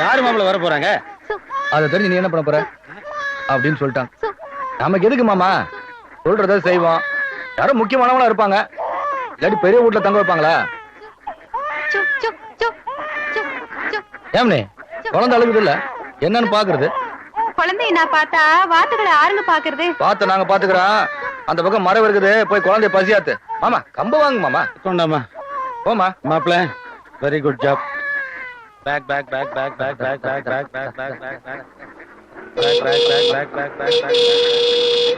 யாரு மாப்பிள்ள வர போறாங்க? அதை தெரிஞ்சு நீ என்ன பண்ண போற அப்படின்னு சொல்லிட்டான். நமக்கு எதுக்கு மாமா, சொல்றத செய்வோம். யாரும் முக்கியமானவங்களா இருப்பாங்க, இல்லாட்டி பெரிய வீட்டுல தங்க வைப்பாங்களா? ஏம்னே குழந்தை அழுகுது இல்ல, என்னன்னு பாக்குறது? குழந்தைய நான் பார்த்தா வாத்துக்களை ஆறுங்க பாக்குறது. பார்த்து நாங்க பாத்துக்கிறோம். அந்த பக்கம் மரம் இருக்குது, போய் குழந்தைய பசியாத்து. மாமா கம்பு வாங்க மாமா. கொண்டாமா போமா. மாப்பிள்ள வெரி குட் ஜாப். பேக் பேக் பேக் பேக் பேக் பேக் பேக் பேக் பேக் பேக் பேக் பேக் பேக் பேக் பேக் பேக்.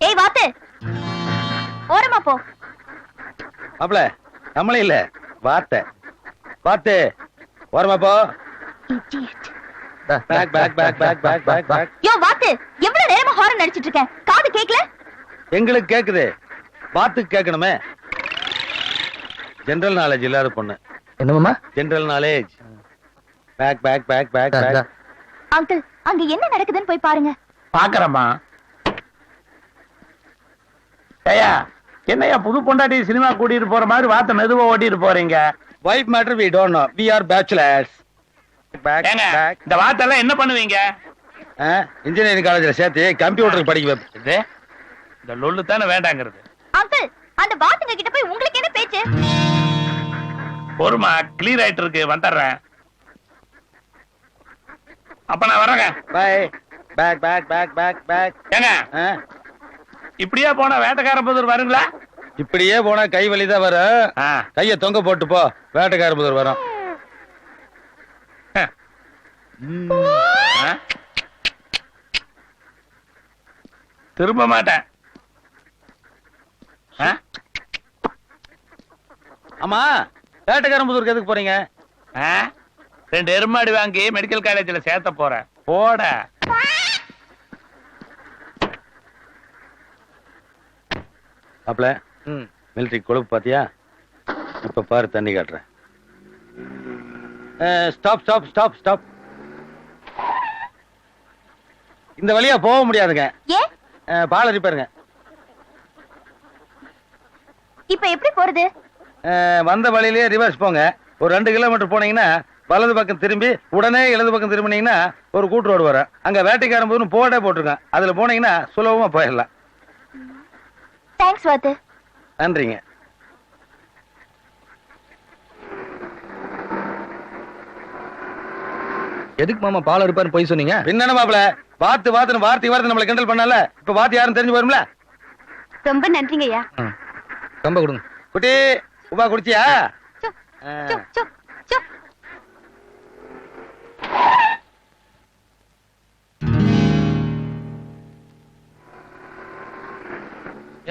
ஏய் வாத்து, ஓரமா போ. மாப்பிள்ள நம்மளே இல்ல, வாத்த வாத்து ஓரமா போ. பேக் பேக் பேக் பேக் பேக் பேக் பேக். யோ வாத்து, எவ்வளவு நேரமா ஹாரன் அடிச்சிட்டு இருக்கேன், காது கேக்கல? எங்களுக்கு கேக்குது, வாத்துக்கு கேட்கணுமே. ஜெனரல் நாலேஜ் இல்லாத பொண்ணு. என்ன மாமா? General knowledge. பேக் பேக் பேக் பேக் பேக். அங்கிள், அங்க என்ன நடக்குதுன்னு போய் பாருங்க. பாக்குறமா. ஐயா என்னையா புது பொண்டாட்டி சினிமா கூட்டிட்டு போற மாதிரி வாத்த மெதுவா ஓட்டிட்டு போறீங்க? Wife matter we don't know, we are bachelors. பேக் ஏங்க, பேக். இந்த வாத்தெல்லாம் என்ன பண்ணுவீங்க? இன்ஜினியரிங் காலேஜ்ல சேர்த்து கம்ப்யூட்டருக்கு படிக்க வைப்பது. இந்த லொல்லு தானே வேண்டாங்கிறது. அங்கிள், அந்த வாத்துங்க கிட்ட போய் உங்களுக்கு என்ன பேச்சு? பொறுமா, கிளியர் ஆயிட்டு இருக்கு, வந்துடுறேன். அப்ப நான் வரேங்க. பை. பேக் பேக் பேக் பேக் பேக். ஏங்க இப்படியே போனா வேட்டைக்கார புதூர் வருங்களா? இப்படியே போனா கை வலிதான் வரும். கைய தொங்க போட்டு போ, வேட்டைக்கார புதூர் வரும். திரும்ப மாட்டேன். ஆமா, வேட்டைக்கார புதூருக்கு எதுக்கு போறீங்க? 2 எருமாடி வாங்கி மெடிக்கல் காலேஜ்ல சேர்த்த போறேன். போட. அப்பல மிலிட்டரி கொழுப்பு பாத்தியா? இப்ப பாரு, தண்ணி காட்டுறேன். Stop stop stop stop. இந்த வழியா போக முடியாதுங்க. பால ரிப்பேருங்க. இப்ப எப்படி போறது? வந்த வழியிலேயே ரிவர்ஸ் போங்க. ஒரு 2 கிலோமீட்டர் போனீங்கன்னா வலது பக்கம் திரும்பி உடனே இடது பக்கம் திரும்பினீங்கன்னா ஒரு கூட்டு ரோடு வரும். அங்க வேட்டைக்காரன் போதுன்னு போர்டே போட்டிருக்கேன். அதுல போனீங்கன்னா சுலபமா போயிடலாம். தேங்க்ஸ் வாத்து. நன்றிங்க. எதுக்கு மாமா பால் இருப்பாரு போய் சொன்னீங்க? பின்ன மாப்பிள, வாத்து வாத்துன்னு வார்த்தை நம்மளை கிண்டல் பண்ணல. இப்ப வாத்து யாரும் தெரிஞ்சு போயிரும்ல. ரொம்ப நன்றிங்க ஐயா. கம்ப கொடுங்க. குட்டி உபா குடிச்சியா?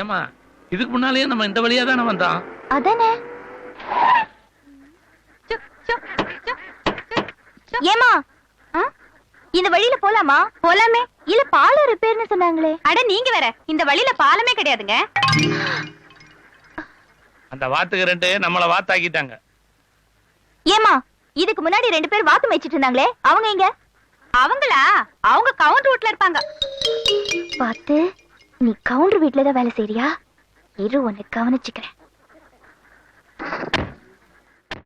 ஏமா, இதுக்கு முன்னாலேயே நம்ம இந்த வழியா தானே வந்தோம். அதானே. ஏமா, இந்த வழியில போலாமா? போலாமே. இல்ல பாலம் ரிப்பேர்னு சொன்னாங்களே. அட நீங்க வேற, இந்த வழியில பாலமே கிடையாதுங்க. அந்த வாத்துக்கு 2 நம்மள வாத்தாக்கிட்டாங்க. ஏமா, இதுக்கு முன்னாடி 2 பேர் வாத்து மேய்ச்சிட்டு இருந்தாங்களே, அவங்க எங்க? அவங்களா? அவங்க கவுண்டர் வீட்ல இருப்பாங்க. பாத்து, நீ கவுண்டர் வீட்ல தான் வேலை செய்றியா? இரு, உன்னை கவனிச்சுக்கிறேன்.